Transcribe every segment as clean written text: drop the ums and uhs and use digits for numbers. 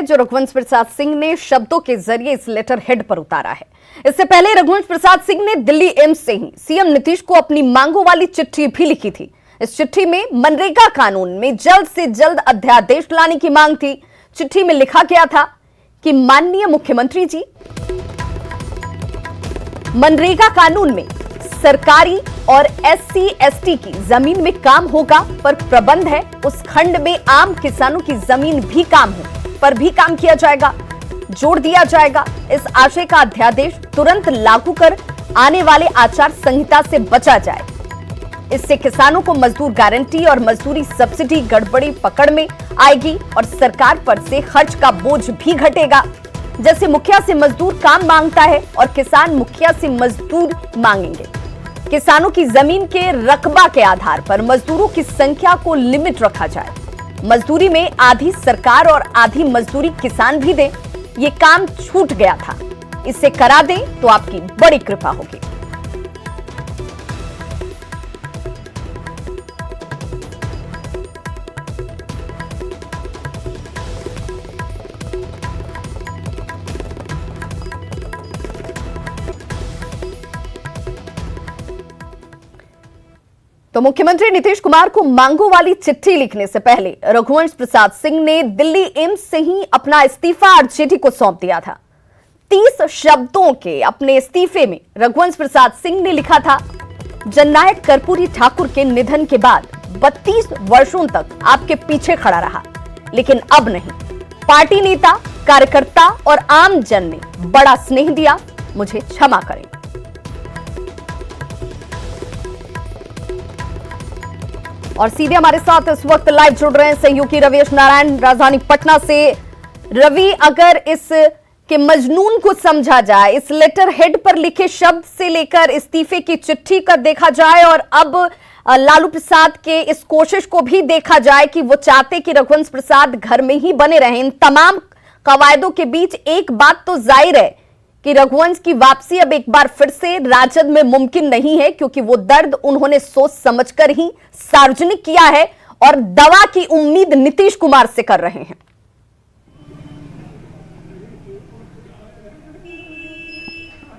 जो रघुवंश प्रसाद सिंह ने शब्दों के जरिए इस लेटर हेड पर उतारा है। इससे पहले रघुवंश प्रसाद सिंह ने दिल्ली एम्स से ही सीएम नीतीश को अपनी मांगों वाली चिट्ठी भी लिखी थी। इस चिट्ठी में मनरेगा कानून में जल्द से जल्द अध्यादेश लाने की मांग थी। चिट्ठी में लिखा गया था कि माननीय मुख्यमंत्री जी, मनरेगा कानून में सरकारी और SC/ST की जमीन में काम होगा पर प्रबंध है उस खंड में आम किसानों की जमीन भी काम हो पर भी काम किया जाएगा, जोड़ दिया जाएगा। इस आशय का अध्यादेश तुरंत लागू कर आने वाले आचार संहिता से बचा जाए। इससे किसानों को मजदूर गारंटी और मजदूरी सब्सिडी गड़बड़ी पकड़ में आएगी और सरकार पर से खर्च का बोझ भी घटेगा। जैसे मुखिया से मजदूर काम मांगता है और किसान मुखिया से मजदूर मांगेंगे। किसानों की जमीन के रकबा के आधार पर मजदूरों की संख्या को लिमिट रखा जाए। मजदूरी में आधी सरकार और आधी मजदूरी किसान भी दें। ये काम छूट गया था, इसे करा दें तो आपकी बड़ी कृपा होगी। तो मुख्यमंत्री नीतीश कुमार को मांगों वाली चिट्ठी लिखने से पहले रघुवंश प्रसाद सिंह ने दिल्ली एम्स से ही अपना इस्तीफा आरजेडी को सौंप दिया था। 30 शब्दों के अपने इस्तीफे में रघुवंश प्रसाद सिंह ने लिखा था, जननायक कर्पूरी ठाकुर के निधन के बाद 32 वर्षों तक आपके पीछे खड़ा रहा, लेकिन अब नहीं। पार्टी नेता, कार्यकर्ता और आम जन ने बड़ा स्नेह दिया, मुझे क्षमा करें। और सीधे हमारे साथ इस वक्त लाइव जुड़ रहे हैं सहयोगी रवीश नारायण राजधानी पटना से। रवि, अगर इस के मजनून को समझा जाए, इस लेटर हेड पर लिखे शब्द से लेकर इस्तीफे की चिट्ठी का देखा जाए और अब लालू प्रसाद के इस कोशिश को भी देखा जाए कि वो चाहते कि रघुवंश प्रसाद घर में ही बने रहें, इन तमाम कवायदों के बीच एक बात तो जाहिर है कि रघुवंश की वापसी अब एक बार फिर से राजद में मुमकिन नहीं है, क्योंकि वो दर्द उन्होंने सोच समझकर ही सार्वजनिक किया है और दवा की उम्मीद नीतीश कुमार से कर रहे हैं।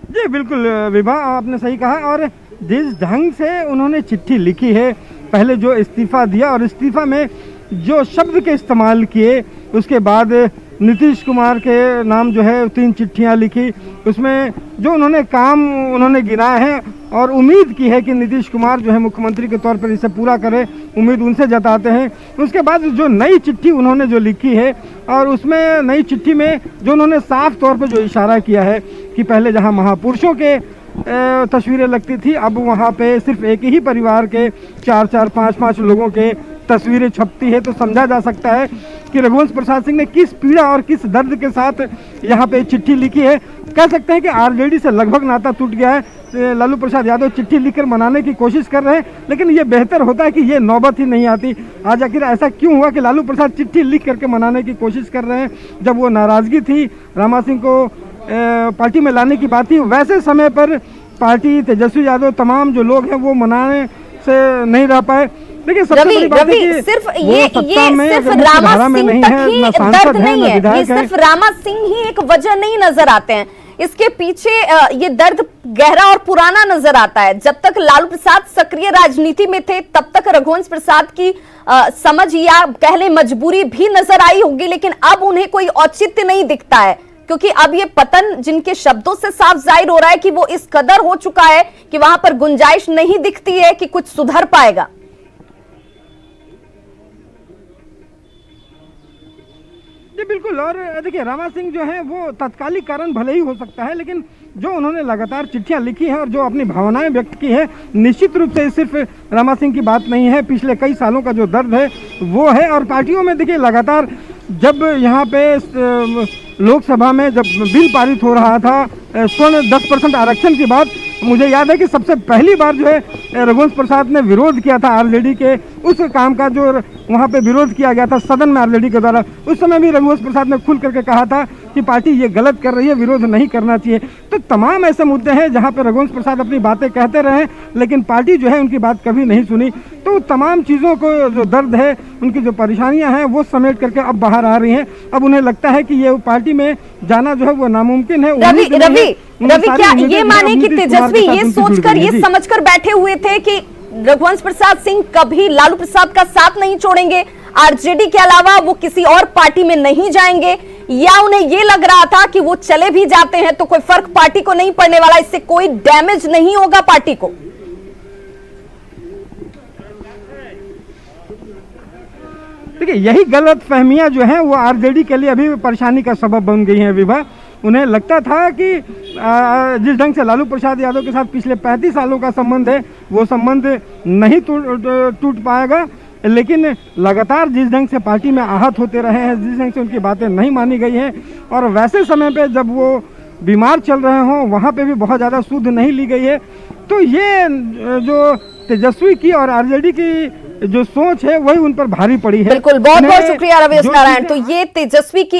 जी बिल्कुल विभा, आपने सही कहा। और जिस ढंग से उन्होंने चिट्ठी लिखी है, पहले जो इस्तीफा दिया और इस्तीफा में जो शब्द के इस्तेमाल किए, उसके बाद नीतीश कुमार के नाम जो है 3 चिट्ठियां लिखी, उसमें जो उन्होंने काम उन्होंने गिनाए हैं और उम्मीद की है कि नीतीश कुमार जो है मुख्यमंत्री के तौर पर इसे पूरा करे, उम्मीद उनसे जताते हैं। उसके बाद जो नई चिट्ठी उन्होंने जो लिखी है और उसमें नई चिट्ठी में जो उन्होंने साफ तौर पर जो इशारा किया है कि पहले जहां महापुरुषों के तस्वीरें लगती थी, अब वहां पे सिर्फ एक ही परिवार के 4-4, 5-5 लोगों के तस्वीरें छपती है, तो समझा जा सकता है कि रघुवंश प्रसाद सिंह ने किस पीड़ा और किस दर्द के साथ यहाँ पे चिट्ठी लिखी है। कह सकते हैं कि आरजेडी से लगभग नाता टूट गया है। लालू प्रसाद यादव चिट्ठी लिखकर मनाने की कोशिश कर रहे हैं, लेकिन ये बेहतर होता है कि ये नौबत ही नहीं आती। आज आखिर ऐसा क्यों हुआ कि लालू प्रसाद चिट्ठी लिख करके मनाने की कोशिश कर रहे हैं, जब वो नाराजगी थी रामा सिंह को पार्टी में लाने की बात थी, वैसे समय पर पार्टी, तेजस्वी यादव, तमाम जो लोग हैं वो मनाने से नहीं रह पाए। लेकिन सबसे बड़ी बात है कि सिर्फ ये सिर्फ रामा सिंह तक ही दर्द नहीं है, ये सिर्फ रामा सिंह ही एक वजह नहीं नजर आते हैं, इसके पीछे ये दर्द गहरा और पुराना नजर आता है। जब तक लालू प्रसाद सक्रिय राजनीति में थे, तब तक रघुवंश प्रसाद की समझ या कह लें मजबूरी भी नजर आई होगी, लेकिन अब उन्हें कोई औचित्य नहीं दिखता है, क्योंकि अब ये पतन जिनके शब्दों से साफ जाहिर हो रहा है कि वो इस कदर हो चुका है कि वहां पर गुंजाइश नहीं दिखती है कि कुछ सुधर पाएगा। जी बिल्कुल। और देखिए, रामा सिंह जो है वो तत्कालिक कारण भले ही हो सकता है, लेकिन जो उन्होंने लगातार चिट्ठियां लिखी हैं और जो अपनी भावनाएं व्यक्त की है, निश्चित रूप से सिर्फ रामा सिंह की बात नहीं है, पिछले कई सालों का जो दर्द है वो है। और पार्टियों में देखिए, लगातार जब यहाँ पे लोकसभा में जब बिल पारित हो रहा था स्वर्ण 10% आरक्षण की बात, मुझे याद है कि सबसे पहली बार जो है रघुवंश प्रसाद ने विरोध किया था आरजेडी के उस काम का, जो वहाँ पे विरोध किया गया था सदन में आरजेडी के द्वारा। उस समय भी रघुवंश प्रसाद ने खुल करके कहा था कि पार्टी ये गलत कर रही है, विरोध नहीं करना चाहिए। तो तमाम ऐसे मुद्दे हैं जहां पर रघुवंश प्रसाद अपनी बातें कहते रहे, लेकिन पार्टी जो है उनकी बात कभी नहीं सुनी। तो तमाम चीज़ों को जो दर्द है, उनकी जो परेशानियां हैं, वो समेट करके अब बाहर आ रही हैं। अब उन्हें लगता है कि ये पार्टी में जाना जो है वो नामुमकिन है। रवि क्या ये माने कि तेजस्वी ये सोचकर, ये समझकर बैठे हुए थे कि रघुवंश प्रसाद सिंह कभी लालू प्रसाद का साथ नहीं छोड़ेंगे, आरजेडी के अलावा वो किसी और पार्टी में नहीं जाएंगे, या उन्हें ये लग रहा था कि वो चले भी जाते हैं तो कोई फर्क पार्टी को नहीं पड़ने वाला, इससे कोई डैमेज नहीं होगा पार्टी को? देखिए, यही गलत फहमियां जो हैं वो आरजेडी के लिए अभी परेशानी का सबब बन गई हैं विभा। उन्हें लगता था कि जिस ढंग से लालू प्रसाद यादव के साथ पिछले 35 सालों का संबंध है, वो संबंध नहीं टूट पाएगा, लेकिन लगातार जिस ढंग से पार्टी में आहत होते रहे हैं, जिस ढंग से उनकी बातें नहीं मानी गई हैं, और वैसे समय पे जब वो बीमार चल रहे हों, वहाँ पे भी बहुत ज़्यादा सुध नहीं ली गई है। तो ये जो तेजस्वी की और आरजेडी की जो सोच है वही उन पर भारी पड़ी है। बिल्कुल, बहुत बहुत शुक्रिया रवि नारायण। तो ये तेजस्वी की